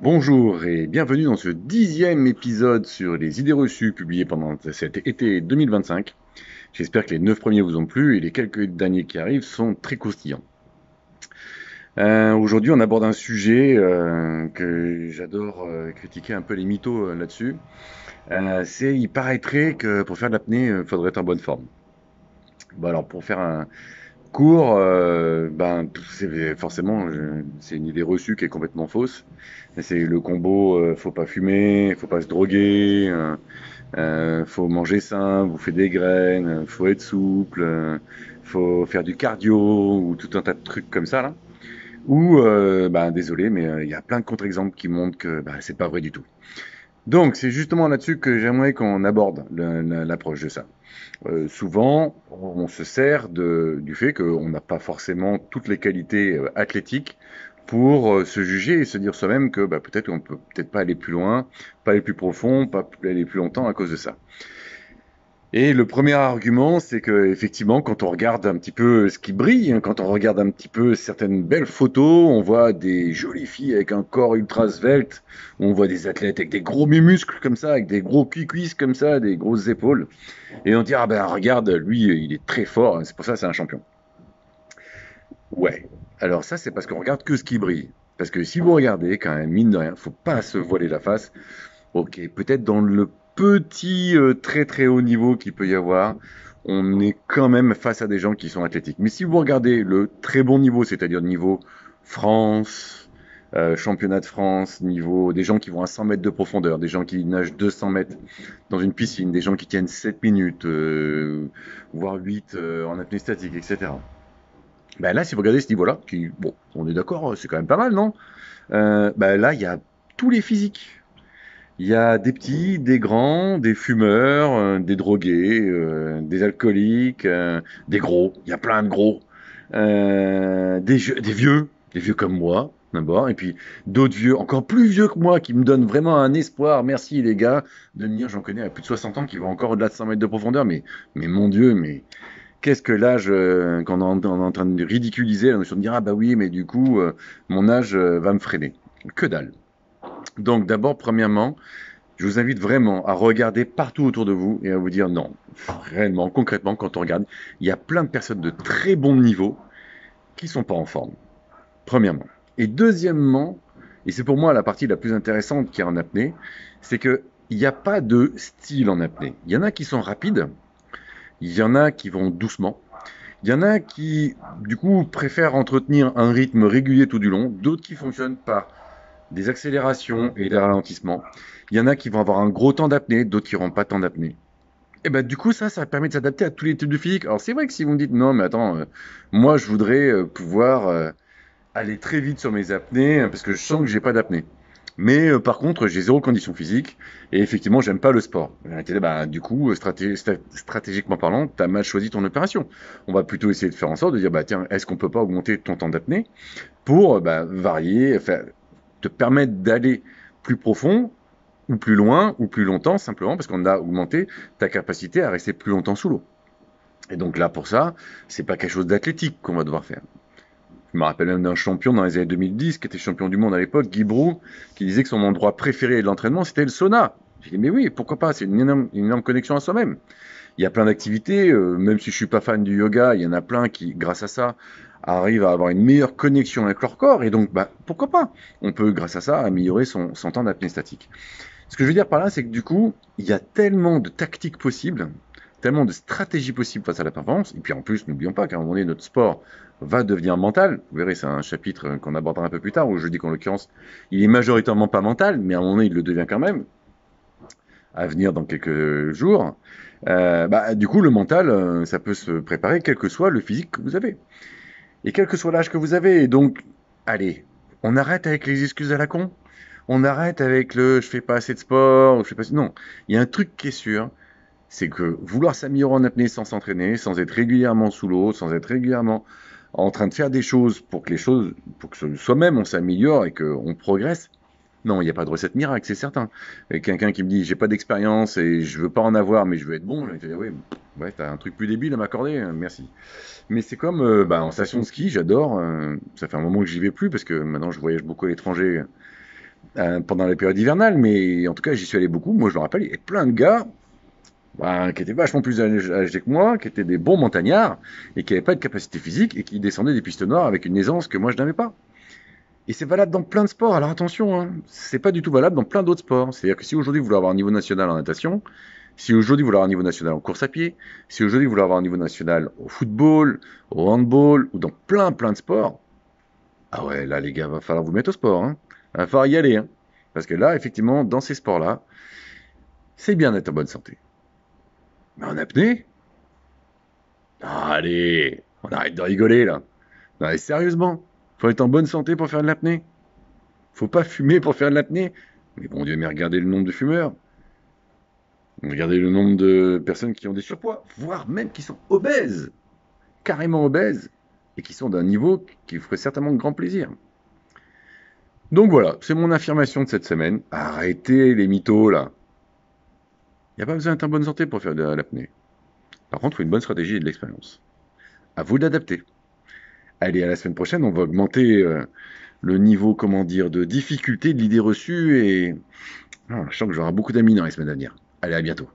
Bonjour et bienvenue dans ce 10e épisode sur les idées reçues publié pendant cet été 2025. J'espère que les 9 premiers vous ont plu et les quelques derniers qui arrivent sont très croustillants. Aujourd'hui, on aborde un sujet que j'adore critiquer un peu les mythos là-dessus. Il paraîtrait que pour faire de l'apnée, il faudrait être en bonne forme. Bon, alors pour faire un court, c'est une idée reçue qui est complètement fausse. C'est le combo, faut pas fumer, faut pas se droguer, faut manger sain, bouffer des graines, faut être souple, faut faire du cardio ou tout un tas de trucs comme ça là. Ou, désolé, mais il y a plein de contre-exemples qui montrent que c'est pas vrai du tout. Donc, c'est justement là-dessus que j'aimerais qu'on aborde l'approche de ça. Souvent, on se sert du fait qu'on n'a pas forcément toutes les qualités athlétiques pour se juger et se dire soi-même que peut-être on peut peut-être pas aller plus loin, pas aller plus profond, pas aller plus longtemps à cause de ça. Et le premier argument, c'est que effectivement, quand on regarde un petit peu ce qui brille, hein, quand on regarde un petit peu certaines belles photos, on voit des jolies filles avec un corps ultra svelte, on voit des athlètes avec des gros muscles comme ça, avec des gros cuisses comme ça, des grosses épaules, et on dit ah ben regarde, lui, il est très fort, hein, c'est pour ça c'est un champion. Ouais. Alors ça, c'est parce qu'on regarde que ce qui brille. Parce que si vous regardez, quand même, mine de rien, faut pas se voiler la face. Ok, peut-être dans le petit très très haut niveau qu'il peut y avoir, on est quand même face à des gens qui sont athlétiques. Mais si vous regardez le très bon niveau, c'est-à-dire niveau France, championnat de France, niveau des gens qui vont à 100 mètres de profondeur, des gens qui nagent 200 mètres dans une piscine, des gens qui tiennent 7 minutes, voire 8 en apnée statique, etc. Ben là, si vous regardez ce niveau-là, qui, bon, on est d'accord, c'est quand même pas mal, non? Là, il y a tous les physiques. Il y a des petits, des grands, des fumeurs, des drogués, des alcooliques, des gros. Il y a plein de gros. Des vieux comme moi, d'abord. Et puis d'autres vieux, encore plus vieux que moi, qui me donnent vraiment un espoir. Merci les gars de me dire, j'en connais à plus de 60 ans qui vont encore au-delà de 100 mètres de profondeur. Mais mon Dieu, mais qu'est-ce que l'âge qu'on est en train de ridiculiser, la notion de dire, ah bah oui, mais du coup, mon âge va me freiner. Que dalle. Donc d'abord, premièrement, je vous invite vraiment à regarder partout autour de vous et à vous dire non, réellement, concrètement, quand on regarde, il y a plein de personnes de très bon niveau qui sont pas en forme, premièrement. Et deuxièmement, et c'est pour moi la partie la plus intéressante qu'il y a en apnée, c'est que il n'y a pas de style en apnée. Il y en a qui sont rapides, il y en a qui vont doucement, il y en a qui, du coup, préfèrent entretenir un rythme régulier tout du long, d'autres qui fonctionnent par des accélérations et des ralentissements. Il y en a qui vont avoir un gros temps d'apnée, d'autres qui n'auront pas tant d'apnée. Et ben du coup, ça permet de s'adapter à tous les types de physique. Alors c'est vrai que si vous me dites non, mais attends, moi je voudrais pouvoir aller très vite sur mes apnées parce que je sens que j'ai pas d'apnée. Mais par contre, j'ai zéro condition physique et effectivement, j'aime pas le sport. Du coup, stratégiquement parlant, tu as mal choisi ton opération. On va plutôt essayer de faire en sorte de dire, bah tiens, est-ce qu'on peut pas augmenter ton temps d'apnée pour varier, te permettre d'aller plus profond ou plus loin ou plus longtemps, simplement parce qu'on a augmenté ta capacité à rester plus longtemps sous l'eau. Et donc là, pour ça, c'est pas quelque chose d'athlétique qu'on va devoir faire. Je me rappelle même d'un champion dans les années 2010, qui était champion du monde à l'époque, Guy Brou, qui disait que son endroit préféré de l'entraînement, c'était le sauna. J'ai dit, mais oui, pourquoi pas, c'est une énorme connexion à soi-même. Il y a plein d'activités, même si je suis pas fan du yoga, il y en a plein qui, grâce à ça, arrivent à avoir une meilleure connexion avec leur corps, et donc, pourquoi pas? On peut, grâce à ça, améliorer son temps d'apnée statique. Ce que je veux dire par là, c'est que du coup, il y a tellement de tactiques possibles, tellement de stratégies possibles face à la performance. Et puis en plus, n'oublions pas qu'à un moment donné, notre sport va devenir mental. Vous verrez, c'est un chapitre qu'on abordera un peu plus tard, où je dis qu'en l'occurrence, il est majoritairement pas mental, mais à un moment donné, il le devient quand même, à venir dans quelques jours. Du coup, le mental, ça peut se préparer, quel que soit le physique que vous avez. Et quel que soit l'âge que vous avez. Et donc, allez, on arrête avec les excuses à la con. On arrête avec le je fais pas assez de sport, ou je fais pas. Non, il y a un truc qui est sûr, c'est que vouloir s'améliorer en apnée sans s'entraîner, sans être régulièrement sous l'eau, sans être régulièrement en train de faire des choses pour que soi-même on s'améliore et qu'on progresse. Non, il n'y a pas de recette miracle, c'est certain. Et quelqu'un qui me dit j'ai pas d'expérience et je veux pas en avoir, mais je veux être bon, je vais dire ouais, ouais, t'as un truc plus débile à m'accorder, merci. Mais c'est comme en station de ski, j'adore. Ça fait un moment que j'y vais plus parce que maintenant je voyage beaucoup à l'étranger pendant les périodes hivernales, mais en tout cas, j'y suis allé beaucoup. Moi, je me rappelle, il y avait plein de gars qui étaient vachement plus âgés que moi, qui étaient des bons montagnards et qui n'avaient pas de capacité physique et qui descendaient des pistes noires avec une aisance que moi, je n'avais pas. Et c'est valable dans plein de sports. Alors attention, hein, c'est pas du tout valable dans plein d'autres sports. C'est-à-dire que si aujourd'hui vous voulez avoir un niveau national en natation, si aujourd'hui vous voulez avoir un niveau national en course à pied, si aujourd'hui vous voulez avoir un niveau national au football, au handball ou dans plein de sports, ah ouais, là les gars, va falloir vous mettre au sport. Hein. Va falloir y aller. Hein. Parce que là, effectivement, dans ces sports-là, c'est bien d'être en bonne santé. Mais en apnée, ah, allez, on arrête de rigoler là. Non, mais sérieusement, faut être en bonne santé pour faire de l'apnée. Faut pas fumer pour faire de l'apnée. Mais bon Dieu, mais regardez le nombre de fumeurs. Regardez le nombre de personnes qui ont des surpoids, voire même qui sont obèses, carrément obèses, et qui sont d'un niveau qui vous ferait certainement de grand plaisir. Donc voilà, c'est mon affirmation de cette semaine. Arrêtez les mythos là. Il n'y a pas besoin d'être en bonne santé pour faire de l'apnée. Par contre, il faut une bonne stratégie et de l'expérience. À vous d'adapter. Allez, à la semaine prochaine, on va augmenter le niveau, comment dire, de difficulté de l'idée reçue et je sens que j'aurai beaucoup d'amis dans les semaines à venir. Allez, à bientôt.